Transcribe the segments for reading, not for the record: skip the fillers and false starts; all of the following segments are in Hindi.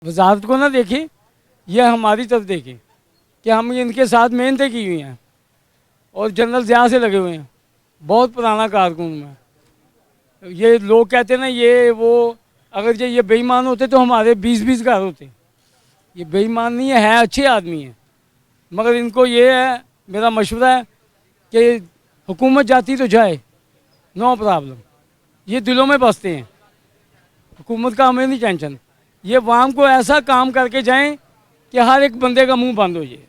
वजारत को ना देखें, यह हमारी तरफ देखें कि हम इनके साथ मेहनतें की हुई हैं और जनरल ज़िया से लगे हुए हैं। बहुत पुराना कारकुन में। ये लोग कहते हैं ना ये वो, अगर ये बेईमान होते तो हमारे 20-20 घर होते। ये बेईमान नहीं है, अच्छे आदमी हैं, मगर इनको ये है, मेरा मशवरा है कि हुकूमत जाती तो जाए, नो प्रॉब्लम, ये दिलों में बसते हैं। हुकूमत का हमें नहीं टेंशन, ये वाम को ऐसा काम करके जाएं कि हर एक बंदे का मुंह बंद हो जाए।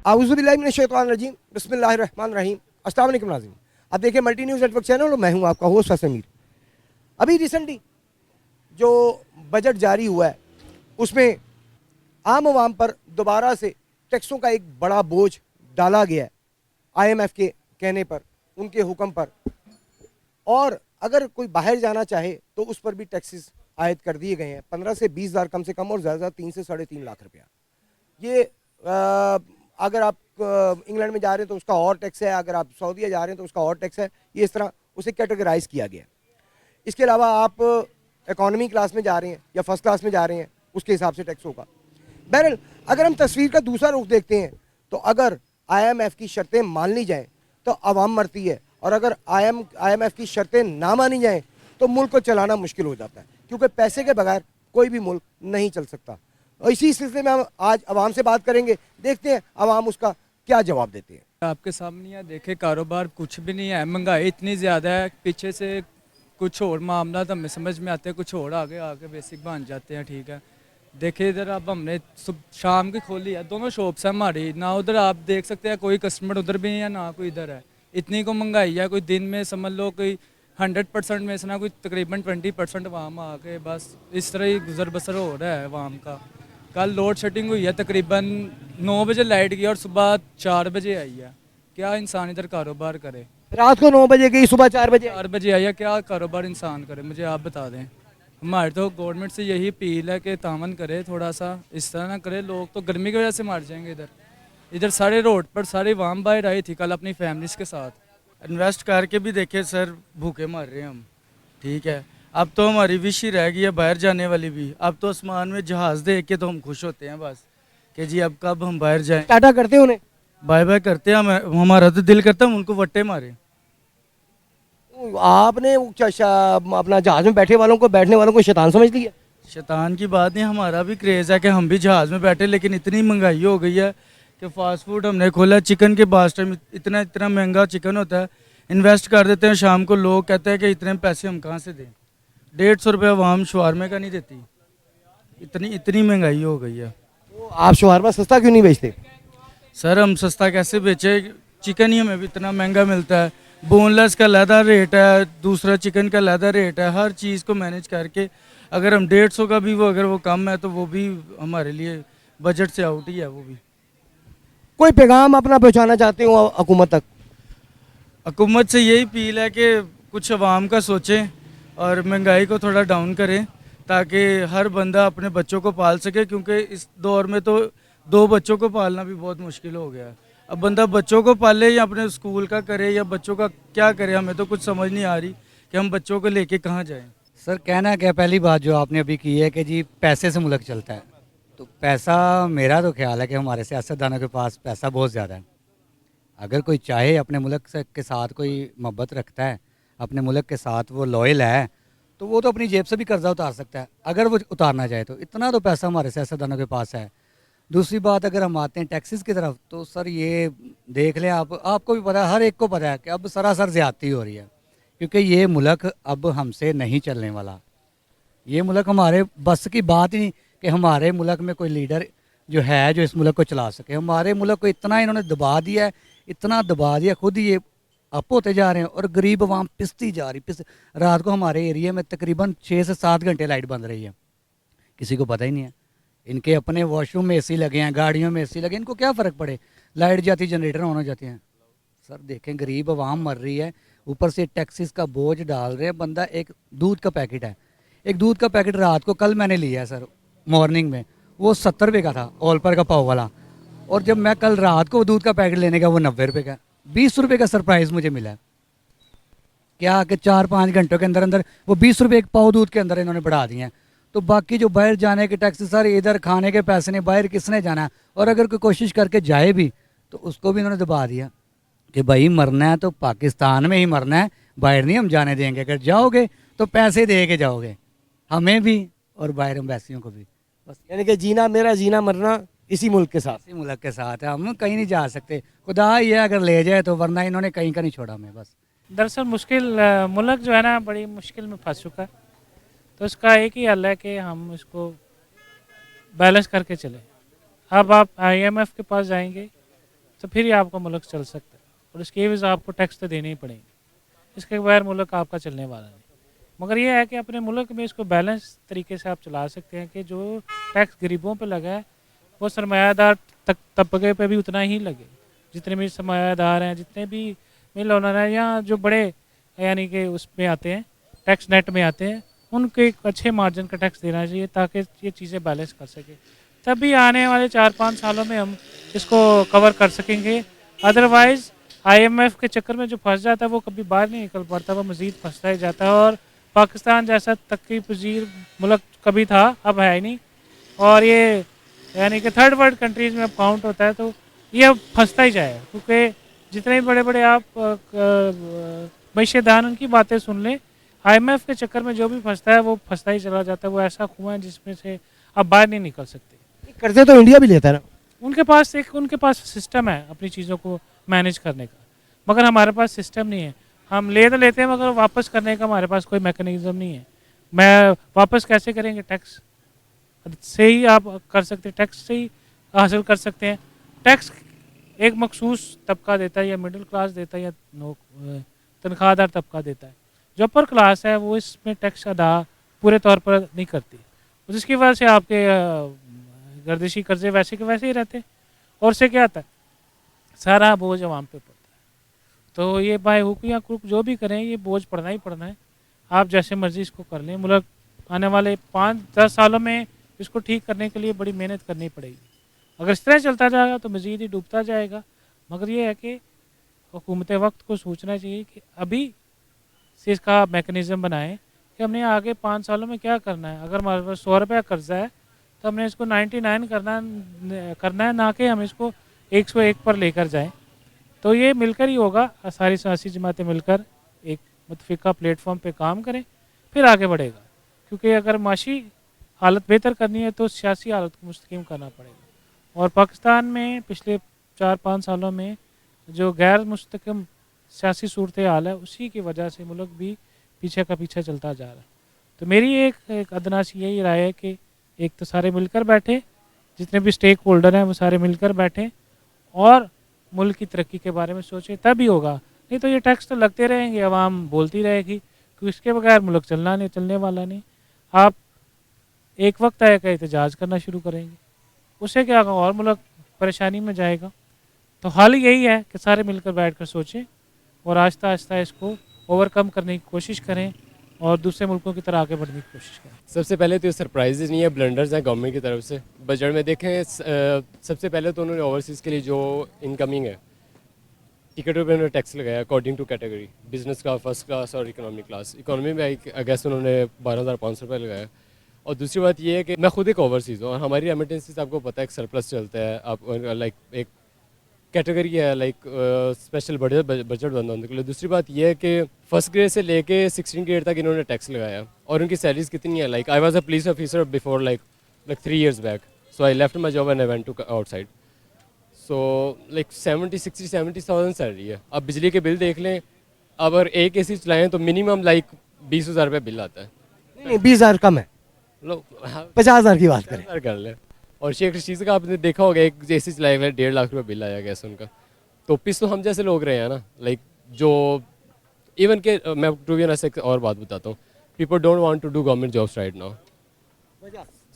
आऊज़ुबिल्लाहिमिनश्शैतानिर्रजीम बिस्मिल्लाहिर्रहमानिर्रहीम। अस्सलाम वालेकुम नाज़रीन, आप देखिए मल्टी न्यूज़ नेटवर्क चैनल और मैं हूं आपका होस्ट फैसल मीर। अभी रिसेंटली जो बजट जारी हुआ है उसमें आम आवाम पर दोबारा से टैक्सों का एक बड़ा बोझ डाला गया है IMF के कहने पर, उनके हुक्म पर। और अगर कोई बाहर जाना चाहे तो उस पर भी टैक्सेस आयद कर दिए गए हैं, 15 से 20 हज़ार कम से कम और ज़्यादा 3 से 3.5 लाख रुपया। ये अगर आप इंग्लैंड में जा रहे हैं तो उसका और टैक्स है, अगर आप सऊदीया जा रहे हैं तो उसका और टैक्स है। ये इस तरह उसे कैटेगराइज किया गया है। इसके अलावा आप इकॉनमी क्लास में जा रहे हैं या फर्स्ट क्लास में जा रहे हैं, उसके हिसाब से टैक्स होगा। बहरहाल अगर हम तस्वीर का दूसरा रुख देखते हैं तो अगर IMF की शर्तें मान ली जाएँ तो आवाम मरती है, और अगर IMF की शर्तें ना मानी जाएँ तो मुल्क को चलाना मुश्किल हो जाता है, क्योंकि पैसे के बगैर कोई भी मुल्क नहीं चल सकता। और इसी सिलसिले में हम आज आवाम से बात करेंगे, देखते हैं आवाम उसका क्या जवाब देते हैं। आपके सामने है, देखे कारोबार कुछ भी नहीं है, महंगाई इतनी ज़्यादा है, पीछे से कुछ और मामला तो हमें समझ में आते हैं, कुछ और आगे आके बेसिक बन जाते हैं। ठीक है, देखिए इधर अब हमने शाम की खोली है, दोनों शॉप्स है हमारी ना, उधर आप देख सकते हैं कोई कस्टमर उधर भी नहीं है ना कोई इधर है। इतनी को महंगाई है, कोई दिन में समझ लो कोई 100% में से ना कोई तकरीबन 20% वाम आके बस इस तरह ही गुजर बसर हो रहा है वाम का। कल लोड शेडिंग हुई है, तकरीबन 9 बजे लाइट गई और सुबह 4 बजे आई है। क्या इंसान इधर कारोबार करे? रात को 9 बजे गई, सुबह 4 बजे आई है, क्या कारोबार इंसान करे? मुझे आप बता दें। हमारे तो गवर्नमेंट से यही अपील है कि तामन करे, थोड़ा सा इस तरह ना करे, लोग तो गर्मी की वजह से मर जाएंगे। इधर इधर सारे रोड पर सारी वाम बाहर आई थी कल अपनी फैमिलीज के साथ। इन्वेस्ट करके भी देखे सर, भूखे मर रहे हैं हम। ठीक है, अब तो हमारी विश ही रह गई है बाहर जाने वाली भी। अब तो आसमान में जहाज़ देख के तो हम खुश होते हैं बस कि जी अब कब हम बाहर जाएं। टाटा करते हैं उन्हें, बाय बाय करते हैं हम, हमारा तो दिल करता है हम उनको वट्टे मारे। आपने अपना जहाज में बैठने वालों को शैतान समझ लिया। शैतान की बात नहीं, हमारा भी क्रेज़ है कि हम भी जहाज़ में बैठे, लेकिन इतनी महंगाई हो गई है कि फास्ट फूड हमने खोला, चिकन के बास्ट टाइम इतना इतना महंगा चिकन होता है, इन्वेस्ट कर देते हैं, शाम को लोग कहते हैं कि इतने पैसे हम कहाँ से दें। 150 रुपये वाम शवारमे का नहीं देती, इतनी इतनी महंगाई हो गई है। तो आप शवारमा सस्ता क्यों नहीं बेचते? सर हम सस्ता कैसे बेचे, चिकन ही हमें भी इतना महंगा मिलता है, बोनलेस का अलहदा रेट है, दूसरा चिकन का अलहदा रेट है, हर चीज़ को मैनेज करके अगर हम 150 का भी अगर वो कम है तो वो भी हमारे लिए बजट से आउट ही है। वो भी कोई पैगाम अपना पहुंचाना चाहते हो हुकूमत तक? हुकूमत से यही अपील है कि कुछ आवाम का सोचें और महंगाई को थोड़ा डाउन करें, ताकि हर बंदा अपने बच्चों को पाल सके, क्योंकि इस दौर में तो 2 बच्चों को पालना भी बहुत मुश्किल हो गया है। अब बंदा बच्चों को पाले या अपने स्कूल का करे या बच्चों का क्या करे, हमें तो कुछ समझ नहीं आ रही कि हम बच्चों को लेके कहाँ जाएं। सर कहना क्या, पहली बात जो आपने अभी की है कि जी पैसे से मुल्क चलता है, तो पैसा, मेरा तो ख्याल है कि हमारे सियासतदानों के पास पैसा बहुत ज़्यादा है। अगर कोई चाहे अपने मुल्क के साथ कोई मोहब्बत रखता है, अपने मुल्क के साथ वो लॉयल है, तो वो तो अपनी जेब से भी कर्जा उतार सकता है, अगर वो उतारना चाहे तो। इतना तो पैसा हमारे सियासतदानों के पास है। दूसरी बात, अगर हम आते हैं टैक्सेस की तरफ, तो सर ये देख लें, आपको भी पता है, हर एक को पता है कि अब सरासर ज़्यादती हो रही है, क्योंकि ये मुल्क अब हमसे नहीं चलने वाला। ये मुल्क हमारे बस की बात ही नहीं कि हमारे मुल्क में कोई लीडर जो है जो इस मुल्क को चला सके। हमारे मुल्क को इतना इन्होंने दबा दिया है, इतना दबा दिया, खुद ही ये अप होते जा रहे हैं और गरीब आवाम पिसती जा रही। रात को हमारे एरिया में तकरीबन 6 से 7 घंटे लाइट बंद रही है, किसी को पता ही नहीं है। इनके अपने वॉशरूम में AC लगे हैं, गाड़ियों में AC लगे, इनको क्या फ़र्क पड़े, लाइट जाती जनरेटर ऑन हो जाते हैं। सर देखें, गरीब आवाम मर रही है, ऊपर से टैक्सेस का बोझ डाल रहे हैं। बंदा, एक दूध का पैकेट है, एक दूध का पैकेट रात को कल मैंने लिया है सर मॉर्निंग में, वो 70 रुपये का था ओलपर का पाव वाला, और जब मैं कल रात को दूध का पैकेट लेने गया वो 90 रुपये का। 20 रुपये का सरप्राइज़ मुझे मिला क्या कि 4-5 घंटों के अंदर अंदर वो 20 रुपये एक पाव दूध के अंदर इन्होंने बढ़ा दिए हैं। तो बाकी जो बाहर जाने के टैक्स, सर इधर खाने के पैसे नहीं, बाहर किसने जाना है, और अगर कोई कोशिश करके जाए भी तो उसको भी इन्होंने दबा दिया कि भाई मरना है तो पाकिस्तान में ही मरना है, बाहर नहीं हम जाने देंगे, अगर जाओगे तो पैसे दे के जाओगे, हमें भी और बाहर एम्बेसियों को भी। बस यानी कि जीना मेरा, जीना मरना इसी मुल्क के साथ। इसी मुल्क के साथ है, हम कहीं नहीं जा सकते, खुदा ही है अगर ले जाए तो, वरना इन्होंने कहीं का नहीं छोड़ा हमें। बस दरअसल मुल्क जो है ना बड़ी मुश्किल में फंस चुका है, तो इसका एक ही हल है कि हम इसको बैलेंस करके चलें। अब आप IMF के पास जाएंगे तो फिर ही आपका मुल्क चल सकता है, और इसके एवज आपको टैक्स तो देने ही पड़ेंगे, इसके बगैर मुल्क आपका चलने वाला नहीं। मगर ये है कि अपने मुल्क में इसको बैलेंस तरीके से आप चला सकते हैं कि जो टैक्स गरीबों पे लगा है वो सरमायादार तबके पे भी उतना ही लगे। जितने भी सरमायादार हैं, जितने भी मिल ओनर हैं, या जो बड़े यानी कि उसमें आते हैं टैक्स नेट में आते हैं, उनको एक अच्छे मार्जिन का टैक्स देना चाहिए ताकि ये चीज़ें बैलेंस कर सके। तभी आने वाले 4-5 सालों में हम इसको कवर कर सकेंगे। अदरवाइज़ IMF के चक्कर में जो फंस जाता है वो कभी बाहर नहीं निकल पाता, वो मज़ीद फंसता ही जाता है। और पाकिस्तान जैसा तरक्की पजीर मुल्क कभी था, अब है ही नहीं, और ये यानी कि थर्ड वर्ल्ड कंट्रीज़ में अब काउंट होता है, तो ये अब फंसता ही जाएगा। क्योंकि जितने बड़े बड़े आप मैशेदान उनकी बातें सुन लें, IMF के चक्कर में जो भी फंसता है वो फंसता ही चला जाता है। वो ऐसा कुआं है जिसमें से अब बाहर नहीं निकल सकते। कर्जे तो इंडिया भी लेता है ना। उनके पास सिस्टम है अपनी चीज़ों को मैनेज करने का, मगर हमारे पास सिस्टम नहीं है। हम ले तो लेते हैं मगर वापस करने का हमारे पास कोई मैकेनिज्म नहीं है। मैं वापस कैसे करेंगे? टैक्स से ही आप कर सकते हैं, टैक्स से ही हासिल कर सकते हैं। टैक्स एक मखसूस तबका देता है, या मिडिल क्लास देता है, या तनख्वाहदार तबका देता है। जो अपर क्लास है वो इसमें टैक्स अदा पूरे तौर पर नहीं करती, जिसकी वजह से आपके गर्दिशी कर्जे वैसे के वैसे ही रहते हैं, और उससे क्या आता है, सारा बोझ आवाम पे पड़ता है। तो ये बाय हुक या क्रुक जो भी करें, ये बोझ पड़ना ही पड़ना है। आप जैसे मर्जी इसको कर लें, मुल्क आने वाले 5-10 सालों में इसको ठीक करने के लिए बड़ी मेहनत करनी पड़ेगी। अगर इस तरह चलता जाएगा तो मज़ीद ही डूबता जाएगा। मगर ये है कि हुकूमत वक्त को सोचना चाहिए कि अभी से इसका मैकेनिज़्म बनाएं कि हमने आगे 5 सालों में क्या करना है। अगर हमारे पास 100 रुपया कर्जा है तो हमने इसको 99 करना है, ना कि हम इसको 101 पर लेकर जाएं। तो ये मिलकर ही होगा, सारी सियासी जमातें मिलकर एक मुतफ़िका प्लेटफॉर्म पे काम करें, फिर आगे बढ़ेगा। क्योंकि अगर माशी हालत बेहतर करनी है तो सियासी हालत को मुस्तकीम करना पड़ेगा। और पाकिस्तान में पिछले 4-5 सालों में जो गैर मुस्तकिम सियासी सूरत हाल है, उसी की वजह से मुल्क भी पीछे का पीछे चलता जा रहा है। तो मेरी एक अदना सी यही राय है कि एक तो सारे मिलकर बैठे, जितने भी स्टेक होल्डर हैं वो सारे मिलकर बैठें और मुल्क की तरक्की के बारे में सोचें, तभी होगा। नहीं तो ये टैक्स तो लगते रहेंगे, आवाम बोलती रहेगी, क्योंकि इसके बगैर मुल्क चलने वाला नहीं। आप एक वक्त आएगा एहतजाज करना शुरू करेंगे, उससे क्या होगा, और मुल्क परेशानी में जाएगा। तो हाल यही है कि सारे मिलकर बैठकर सोचें और आहिस्ता आहिस्ता इसको ओवरकम करने की कोशिश करें और दूसरे मुल्कों की तरह आगे बढ़ने की कोशिश करें। सबसे पहले तो ये सरप्राइजेज नहीं है, ब्लंडर्स हैं गवर्नमेंट की तरफ से। बजट में देखें, सबसे पहले तो उन्होंने ओवरसीज़ के लिए जो इनकमिंग है, टिकटों पर उन्होंने टैक्स लगाया अकॉर्डिंग टू कैटेगरी, बिजनेस का, फर्स्ट क्लास और इकोनॉमी क्लास। इकोनॉमी में आई गेस उन्होंने 12,500 रुपये लगाया। और दूसरी बात ये है कि मैं खुद एक ओवरसीज़ हूँ और हमारी रेमिटेंसीज आपको पता है एक सरप्लस चलता है। आप लाइक एक कैटेगरी है, लाइक स्पेशल बजट बंदा होने के लिए। दूसरी बात यह है कि फर्स्ट ग्रेड से लेके 16 ग्रेड तक इन्होंने टैक्स लगाया। और उनकी सैलरीज कितनी है, like I was a police officer before like 3 years back, so I left my job and I went to outside. So like 70,000 salary है। अब बिजली के बिल देख लें, अगर एक AC चलाएँ तो मिनिमम लाइक 20,000 रुपये बिल आता है। नहीं 20,000 कम है, लो 50,000 की बात करें। कर लें। और शेख रशीद का आपने देखा होगा, एक AC चलाए हुए 1.5 लाख रुपये बिल आया गैस उनका। तो पिस तो हम जैसे लोग रहे हैं ना, लाइक जो इवन के मैं टू बी ऑनेस्ट एक और बात बताता हूँ, people don't want to do government jobs right now,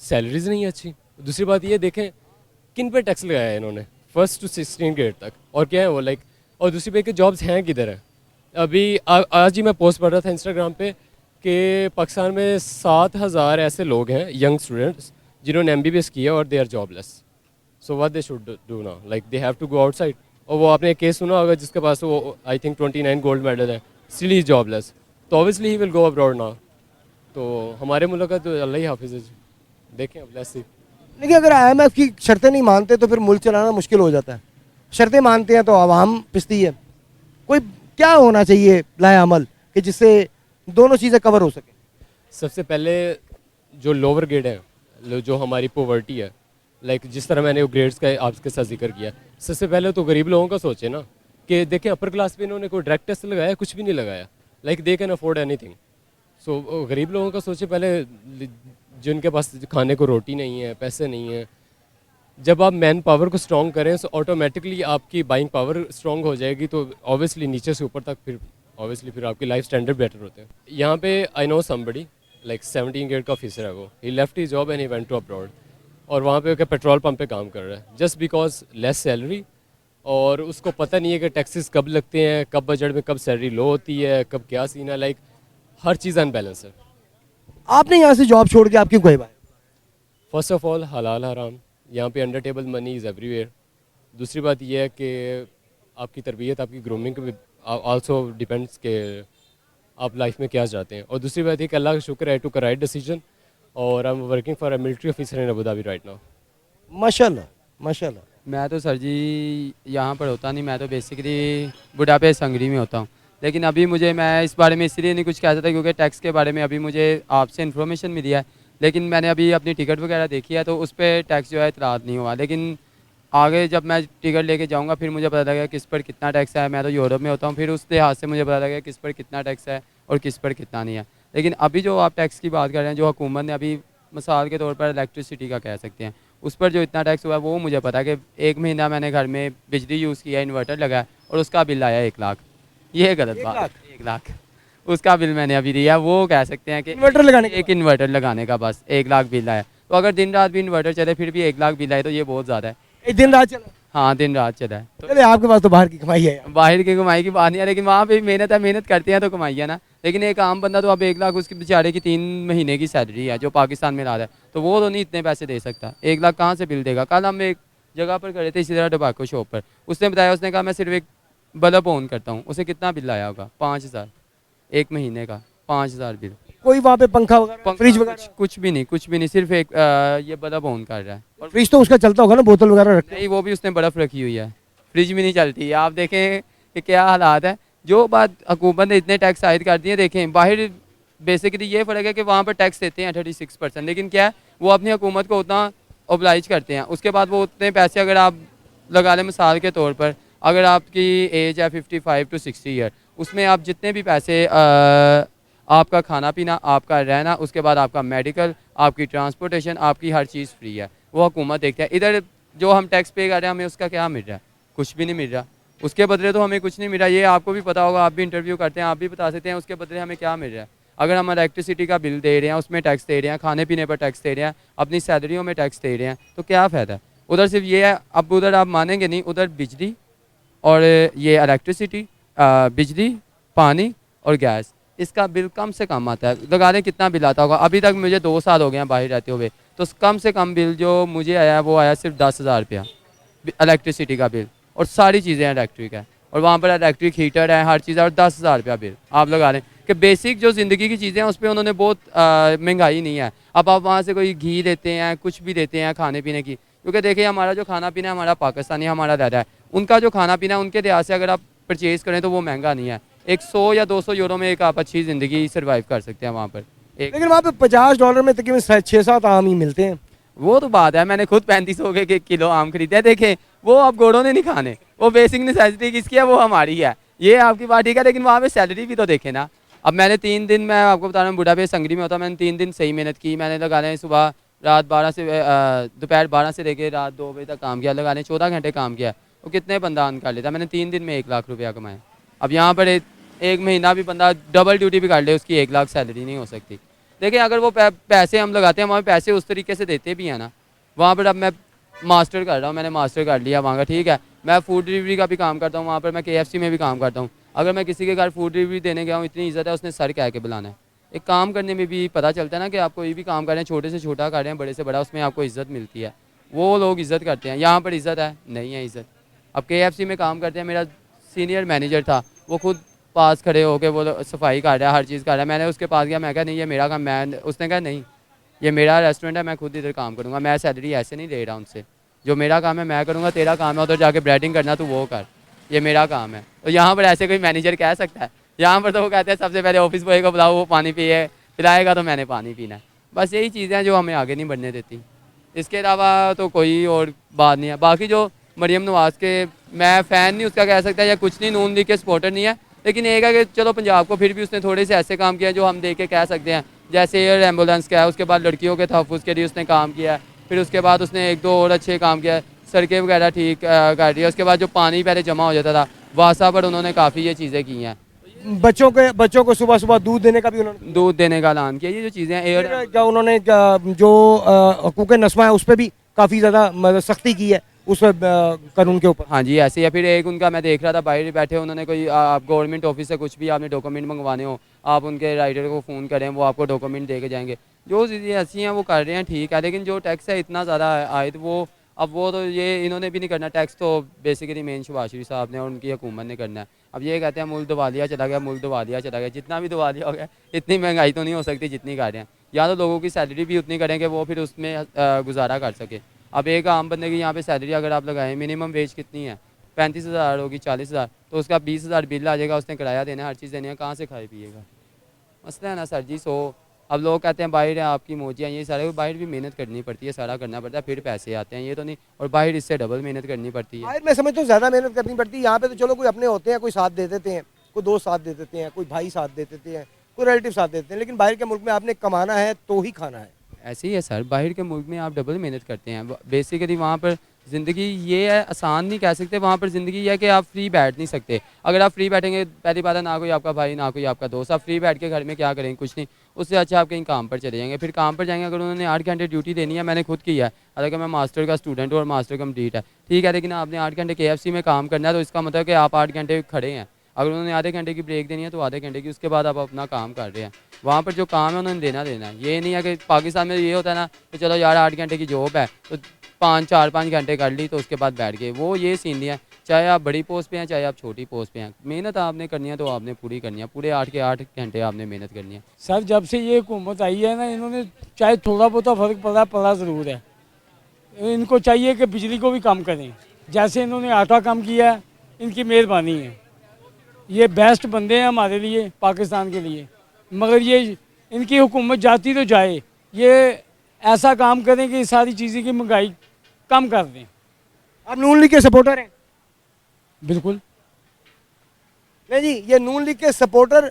salaries नहीं अच्छी। दूसरी बात ये देखें किन पे टैक्स लगाया है इन्होंने, फर्स्ट टू 16 ग्रेड तक, और क्या है वो लाइक। और दूसरी बात कि जॉब्स हैं किधर है। अभी आज ही मैं पोस्ट पढ़ रहा था इंस्टाग्राम पे कि पाकिस्तान में 7,000 ऐसे लोग हैं यंग स्टूडेंट्स जिन्होंने MBBS किया और they are jobless. So what they should do now, like they have to go outside. और वो आपने एक केस सुना होगा जिसके पास वो आई थिंक 29 गोल्ड मेडल है, स्टिल ही जॉबलेस. तो obviously he will go abroad now. तो हमारे मुल्क का तो अल्लाह ही हाफिज़ है. देखें अब लेट्स सी. देखिए अगर IMF की शर्तें नहीं मानते तो फिर मुल्क चलाना मुश्किल हो जाता है. शर्तें मानते हैं तो आवाम पिसती है. कोई क्या होना चाहिए लाए अमल कि जिससे दोनों चीज़ें कवर हो सके? सबसे पहले जो लोअर ग्रेड है, जो हमारी पॉवर्टी है, लाइक जिस तरह मैंने वो ग्रेड्स का आपके साथ जिक्र किया, सबसे पहले तो गरीब लोगों का सोचे ना कि देखें अपर क्लास पे इन्होंने कोई डायरेक्ट टेस्ट लगाया, कुछ भी नहीं लगाया. Like they can afford anything. So गरीब लोगों का सोचे पहले, जिनके पास खाने को रोटी नहीं है, पैसे नहीं है. जब आप मैन पावर को स्ट्रॉन्ग करें तो ऑटोमेटिकली आपकी बाइंग पावर स्ट्रॉन्ग हो जाएगी. तो ऑब्वियसली नीचे से ऊपर तक फिर ऑब्वियसली फिर आपकी लाइफ स्टैंडर्ड बेटर होते हैं. यहाँ पे I know somebody like 17 grade का ऑफिसर है, वो he left he job and he went to abroad. और वहाँ पे पेट्रोल पंप पे काम कर रहा है जस्ट बिकॉज लेस सैलरी. और उसको पता नहीं है कि टैक्सेस कब लगते हैं, कब बजट में कब सैलरी लो होती है, कब क्या सीन है. लाइक हर चीज़ अनबैलेंस है. आपने यहाँ से जॉब छोड़ के आप क्यों गए भाई? फर्स्ट ऑफ ऑल हलाल हराम, यहाँ पे under table money is everywhere. दूसरी बात यह है कि आपकी तरबियत, आपकी ग्रूमिंग पे आल्सो डिपेंड्स के आप लाइफ में क्या चाहते हैं. और दूसरी बात ये कि अल्लाह का शुक्र है, टू का राइट डिसीजन. और I am working for a military officer in Abu Dhabi right now. माशाल्लाह माशाल्लाह. मैं तो सर जी यहाँ पर होता नहीं, मैं तो बेसिकली बुढ़ापे संगरी में होता हूँ. लेकिन अभी मैं इस बारे में इसलिए नहीं कुछ कह सकता क्योंकि टैक्स के बारे में अभी मुझे आपसे इन्फॉर्मेशन मिली है. लेकिन मैंने अभी अपनी टिकट वगैरह देखी है तो उस पर टैक्स जो है इतराज़ नहीं हुआ. लेकिन आगे जब मैं टिकट लेके जाऊंगा फिर मुझे पता लगेगा किस पर कितना टैक्स है. मैं तो यूरोप में होता हूँ, फिर उस लिहाज से मुझे पता लगेगा किस पर कितना टैक्स है और किस पर कितना नहीं है. लेकिन अभी जो आप टैक्स की बात कर रहे हैं, जो हुकूमत ने अभी मिसाल के तौर पर इलेक्ट्रिसिटी का कह सकते हैं, उस पर जो इतना टैक्स हुआ है वो मुझे पता है कि 1 महीना मैंने घर में बिजली यूज़ किया, इन्वर्टर लगाया और उसका बिल आया 1 लाख. ये गलत बात है. 1 लाख उसका बिल मैंने अभी दिया. वो कह सकते हैं कि इन्वर्टर लगाने का? एक इन्वर्टर लगाने का बस 1 लाख बिल आया. तो अगर दिन रात भी इन्वर्टर चले फिर भी 1 लाख बिल आए तो ये बहुत ज़्यादा है. एक दिन रात चला? हाँ, दिन रात चला है. तो चले आपके पास तो बाहर की कमाई है. बाहर की कमाई की बात नहीं है, लेकिन वहाँ पे भी मेहनत है, मेहनत करते हैं तो कमाई है ना. लेकिन एक आम बंदा तो अब 1 लाख उसकी बेचारे की 3 महीने की सैलरी है जो पाकिस्तान में ला रहा है, तो वो तो नहीं इतने पैसे दे सकता. 1 लाख कहाँ से बिल देगा. कल हम एक जगह पर खड़े थे इसी तरह टोबैको शॉप पर, उसने बताया, उसने कहा मैं सिर्फ एक बल्ब ऑन करता हूँ, उसे कितना बिल आया होगा 5,000 1 महीने का. 5,000 बिल. कोई वहाँ पे पंखा वगैरह, फ्रिज वगैरह? कुछ भी नहीं, सिर्फ एक ये बल्ब ऑन कर रहा है. और फ्रिज तो उसका चलता होगा ना, बोतल वगैरह रखते? नहीं, वो भी उसने बर्फ़ रखी हुई है, फ्रिज भी नहीं चलती. आप देखें कि क्या हालात है. जो बात हुकूमत ने इतने टैक्स आयद कर दिए, देखें बाहर बेसिकली ये फ़र्क है कि वहाँ पर टैक्स देते हैं 36%, लेकिन क्या है वो अपनी हुकूमत को उतना ओबलाइज करते हैं. उसके बाद वो उतने पैसे अगर आप लगा लें मिसाल के तौर पर, अगर आपकी एज है 55 to 60 ईयर, उसमें आप जितने भी पैसे आपका खाना पीना, आपका रहना, उसके बाद आपका मेडिकल, आपकी ट्रांसपोर्टेशन, आपकी हर चीज़ फ्री है, वो हुकूमत देखते हैं. इधर जो हम टैक्स पे कर रहे हैं हमें उसका क्या मिल रहा है? कुछ भी नहीं मिल रहा. उसके बदले तो हमें कुछ नहीं मिल रहा. ये आपको भी पता होगा, आप भी इंटरव्यू करते हैं, आप भी बता सकते हैं उसके बदले हमें क्या मिल रहा है. अगर हम इलेक्ट्रिसिटी का बिल दे रहे हैं उसमें टैक्स दे रहे हैं, खाने पीने पर टैक्स दे रहे हैं, अपनी सैलरियों में टैक्स दे रहे हैं, तो क्या फ़ायदा. उधर सिर्फ ये है, अब उधर आप मानेंगे नहीं, उधर बिजली और ये इलेक्ट्रिसिटी, बिजली, पानी और गैस, इसका बिल कम से कम आता है. लगा लें कितना बिल आता होगा. अभी तक मुझे 2 साल हो गए हैं बाहर रहते हुए, तो कम से कम बिल जो मुझे आया वो आया सिर्फ 10,000 रुपया इलेक्ट्रिसिटी का बिल. और सारी चीज़ें इलेक्ट्रिक है और वहाँ पर इलेक्ट्रिक हीटर है, हर चीज़ है, और 10,000 रुपया बिल. आप लगा लें कि बेसिक जो ज़िंदगी की चीज़ें हैं उस पर उन्होंने बहुत महंगाई नहीं है. अब आप वहाँ से कोई घी लेते हैं, कुछ भी लेते हैं खाने पीने की, क्योंकि देखिए हमारा जो खाना पीना है हमारा पाकिस्तानी हमारा रहता है, उनका जो खाना पीना उनके लिहाज से अगर आप परचेज़ करें तो वो महंगा नहीं है. 100 या 200 यूरो में एक आप अच्छी ज़िंदगी सर्वाइव कर सकते हैं वहाँ पर. लेकिन वहाँ पे $50 में तकरीबन 6-7 आम ही मिलते हैं. वो तो बात है, मैंने खुद 3500 के किलो आम खरीदे. देखें वो अब घोड़ों ने नहीं खाने, वो बेसिक नेसेसिटी किसकी है, वो हमारी है. ये आपकी बात ठीक है, लेकिन वहाँ पे सैलरी भी तो देखें ना. अब मैंने 3 दिन, मैं आपको बता रहा हूँ बुढ़ापे संगरी में होता, मैंने 3 दिन सही मेहनत की. मैंने लगा लें सुबह रात 12 से दोपहर 12 से लेकर रात 2 बजे तक काम किया, लगा लें 14 घंटे काम किया. वो कितने बंदा अर्न कर लेता. मैंने 3 दिन में 1 लाख रुपया कमाया. अब यहाँ पर एक महीना भी बंदा डबल ड्यूटी भी कर ले, उसकी 1 लाख सैलरी नहीं हो सकती. देखिए अगर वो पैसे हम लगाते हैं, हमें पैसे उस तरीके से देते भी हैं ना. वहाँ पर अब मैं मास्टर कर रहा हूँ, मैंने मास्टर कर लिया वहाँ का, ठीक है. मैं फूड डिलीवरी का भी काम करता हूँ, वहाँ पर मैं KFC में भी काम करता हूँ. अगर मैं किसी के घर फूड डिलीवरी देने गया हूँ, इतनी इज़्ज़त है, उसने सर कह के बुलाना है. एक काम करने में भी पता चलता है ना कि आप कोई भी काम कर रहे हैं, छोटे से छोटा कर रहे हैं, बड़े से बड़ा, उसमें आपको इज़्ज़त मिलती है। वो लोग इज़्ज़त करते हैं, यहाँ पर इज़्ज़त है नहीं है इज़्ज़त। अब KFC में काम करते हैं, मेरा सीनियर मैनेजर था, वो खुद पास खड़े होकर वो सफाई कर रहा है, हर चीज़ कर रहा है। मैंने उसके पास गया, मैं कहा नहीं ये मेरा काम, मैं उसने कहा नहीं ये मेरा रेस्टोरेंट है, मैं खुद इधर काम करूँगा, मैं सैलरी ऐसे नहीं ले रहा उनसे, जो मेरा काम है मैं करूँगा, तेरा काम है उधर जाके ब्रेडिंग करना, तो वो कर, ये मेरा काम है। तो यहाँ पर ऐसे कोई मैनेजर कह सकता है? यहाँ पर तो वो कहते हैं सबसे पहले ऑफिस बॉय को बुलाओ, वो पानी पिए, पिलाएगा तो मैंने पानी पीना है। बस यही चीज़ें हैं जो हमें आगे नहीं बढ़ने देती, इसके अलावा तो कोई और बात नहीं है। बाकी जो मरियम नवाज़ के, मैं फ़ैन नहीं उसका कह सकता या कुछ नहीं, नून लीग के सपोर्टर नहीं है, लेकिन एक है कि चलो पंजाब को फिर भी उसने थोड़े से ऐसे काम किया जो हम देख के कह सकते हैं, जैसे एयर एम्बुलेंस का है, उसके बाद लड़कियों के तहफ़्फ़ुज़ के लिए उसने काम किया है, फिर उसके बाद उसने एक दो और अच्छे काम किया है, सड़कें वगैरह ठीक कर रही है। उसके बाद जो पानी पहले जमा हो जाता था वासा पर उन्होंने काफ़ी ये चीज़ें की हैं। बच्चों को सुबह सुबह दूध देने का भी उन्होंने, दूध देने का ऐलान किया, ये जो चीज़ें एयर फिर क्या उन्होंने जो हकूक़ नस्मा है उस पर भी काफ़ी ज़्यादा सख्ती की है, उस कानून के ऊपर। हाँ जी ऐसे, या फिर एक उनका मैं देख रहा था बाहर बैठे, उन्होंने कोई आप गवर्नमेंट ऑफिस से कुछ भी आपने डॉक्यूमेंट मंगवाने हो, आप उनके राइटर को फ़ोन करें, वो आपको डॉक्यूमेंट दे के जाएंगे। जो चीज़ें ऐसी हैं वो कर रहे हैं ठीक है, लेकिन जो टैक्स है इतना ज़्यादा आए तो वो, अब वो तो ये इन्होंने भी नहीं करना, टैक्स तो बेसिकली मेन शहबाज शरीफ साहब ने और उनकी हुकूमत ने करना है। अब ये कहते हैं मुल्क दिवालिया चला गया, मुल्क दिवालिया चला गया, जितना भी दिवालिया हो गया इतनी महंगाई तो नहीं हो सकती जितनी कर रहे हैं, या तो लोगों की सैलरी भी उतनी करें कि वो फिर उसमें गुजारा कर सके। अब एक आम बंदे की यहाँ पे सैलरी अगर आप लगाएं, मिनिमम वेज कितनी है, 35,000 होगी, 40,000, तो उसका 20,000 बिल आ जाएगा, उसने किराया देना है, हर चीज़ देनी है, कहाँ से खाए पिएगा? मसला है ना सर जी। अब लोग कहते हैं बाहर है आपकी मोजियाँ, ये सारे, बाहर भी मेहनत करनी पड़ती है, सारा करना पड़ता है, फिर पैसे आते हैं, ये तो नहीं, और बाहर इससे डबल मेहनत करनी पड़ती है। बाहर मैं समझता हूँ ज़्यादा मेहनत करनी पड़ती है, यहाँ पे तो चलो कोई अपने होते हैं, कोई साथ दे देते हैं, कोई दोस्त साथ दे देते हैं, कोई भाई साथ दे देते हैं, कोई रिलेटिव साथ देते हैं, लेकिन बाहर के मुल्क में आपने कमाना है तो ही खाना है। ऐसे ही है सर, बाहर के मुल्क में आप डबल मेहनत करते हैं, बेसिकली वहाँ पर ज़िंदगी ये है, आसान नहीं कह सकते, वहाँ पर ज़िंदगी ये है कि आप फ्री बैठ नहीं सकते। अगर आप फ्री बैठेंगे, पहली बात है ना कोई आपका भाई ना कोई आपका दोस्त, आप फ्री बैठ के घर में क्या करेंगे, कुछ नहीं, उससे अच्छा आप कहीं काम पर चले जाएंगे। फिर काम पर जाएंगे, अगर उन्होंने 8 घंटे ड्यूटी देनी है, मैंने खुद की है, हालांकि मैं मास्टर का स्टूडेंट हूँ और मास्टर कंप्लीट है, ठीक है, लेकिन आपने 8 घंटे KFC में काम करना है, तो इसका मतलब कि आप 8 घंटे खड़े हैं। अगर उन्होंने आधे घंटे की ब्रेक देनी है तो आधे घंटे की, उसके बाद आप अपना काम कर रहे हैं। वहाँ पर जो काम है उन्होंने देना है, ये नहीं है कि पाकिस्तान में ये होता है ना कि चलो यार 8 घंटे की जॉब है तो 4-5 घंटे कर ली तो उसके बाद बैठ गए, वो ये सीन नहीं है। चाहे आप बड़ी पोस्ट पे हैं, चाहे आप छोटी पोस्ट पे हैं, मेहनत आपने करनी है तो आपने पूरी करनी है, पूरे 8 के 8 घंटे आपने मेहनत करनी है। सर जब से ये हुकूमत आई है ना, इन्होंने चाहे थोड़ा बहुत फ़र्क पड़ा ज़रूर है। इनको चाहिए कि बिजली को भी कम करें, जैसे इन्होंने आटा कम किया है, इनकी मेहरबानी है। ये बेस्ट बंदे हैं हमारे लिए, पाकिस्तान के लिए, मगर ये इनकी हुकूमत जाती तो जाए, ये ऐसा काम करें कि सारी चीज़ें की महंगाई कम कर दें। आप नून लीग के सपोर्टर हैं? बिल्कुल नहीं जी, ये नून लीग के सपोर्टर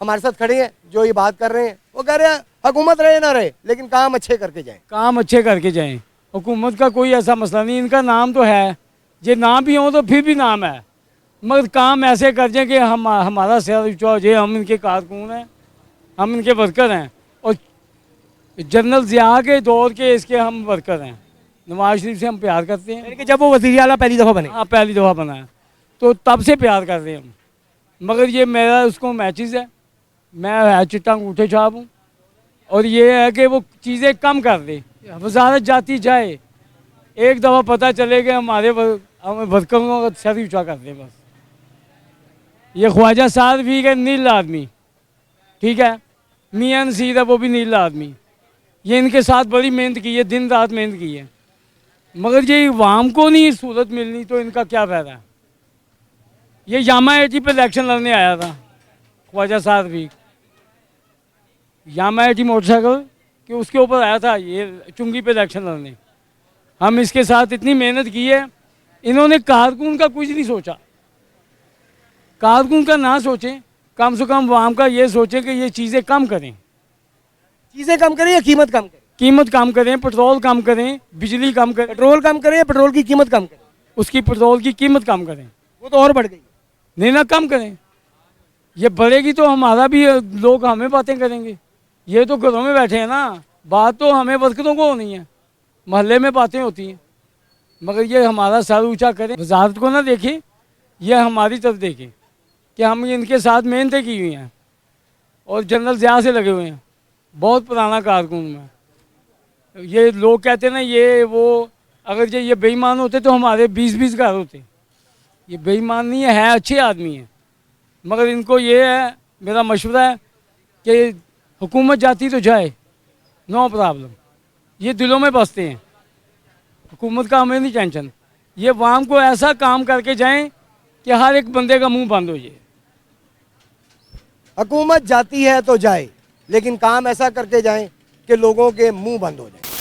हमारे साथ खड़े हैं जो ये बात कर रहे हैं, वो कह रहे हैं हुकूमत रहे ना रहे लेकिन काम अच्छे करके जाएं। काम अच्छे करके जाएं, हुकूमत का कोई ऐसा मसला नहीं, इनका नाम तो है, ये नाम भी हो तो फिर भी नाम है, मगर काम ऐसे कर जाए कि हमारा सर ऊँचा हो जाए, हम इनके कारकुन हैं, हम इनके वर्कर हैं, और जनरल ज़िया के दौर के इसके हम वर्कर हैं। नवाज शरीफ से हम प्यार करते हैं, यानी कि जब वो वज़ीर आला पहली दफ़ा बने, हाँ पहली दफ़ा बना है, तो तब से प्यार कर रहे हैं हम। मगर ये मेरा उसको मैचेस है, मैं चिट्टा अंगूठे छाप हूँ, और ये है कि वो चीज़ें कम कर दे, वजारत जाती जाए, एक दफ़ा पता चले कि हमारे वर्करों का सर ऊँचा कर दे बस। ये ख्वाजा साद भी है नील आदमी, ठीक है, मियां नसीर है वो भी नील आदमी, ये इनके साथ बड़ी मेहनत की है, दिन रात मेहनत की है, मगर ये वाम को नहीं सहूलत मिलनी तो इनका क्या फ़ायदा है। ये यामा एटी पे इलेक्शन लड़ने आया था ख्वाजा साद भी, यामा एटी मोटरसाइकिल कि उसके ऊपर आया था ये चुंगी पे इलेक्शन लड़ने। हम इसके साथ इतनी मेहनत की है, इन्होंने कारकुन का कुछ नहीं सोचा, कारकुन का ना सोचें, कम से कम वाम का ये सोचें कि ये चीज़ें कम करें। चीज़ें कम करें या कीमत कम करें? कीमत कम करें, पेट्रोल कम करें, बिजली कम करें, पेट्रोल कम करें या पेट्रोल की कीमत कम करें? उसकी पेट्रोल की कीमत कम करें, वो तो और बढ़ गई। नहीं ना कम करें, ये बढ़ेगी तो हमारा भी लोग हमें बातें करेंगे, ये तो घरों में बैठे हैं ना, बात तो हमें वर्करों को होनी है, महल्ले में बातें होती हैं, मगर ये हमारा सर ऊँचा करें, वजारत को ना देखें, ये हमारी तरफ देखें कि हम इनके साथ मेहनतें की हुई हैं, और जनरल ज़िया से लगे हुए हैं, बहुत पुराना कारकुन मैं। ये लोग कहते हैं ना ये वो, अगर ये बेईमान होते तो हमारे 20-20 घर होते। ये बेईमान नहीं है, अच्छे आदमी हैं, मगर इनको ये है, मेरा मशवरा है कि हुकूमत जाती तो जाए, नो प्रॉब्लम, ये दिलों में बसते हैं, हुकूमत का हमें नहीं टेंशन। ये वाम को ऐसा काम करके जाएं कि हर एक बंदे का मुंह बंद हो जाए। हुकूमत जाती है तो जाए, लेकिन काम ऐसा करके जाएं कि लोगों के मुंह बंद हो जाए।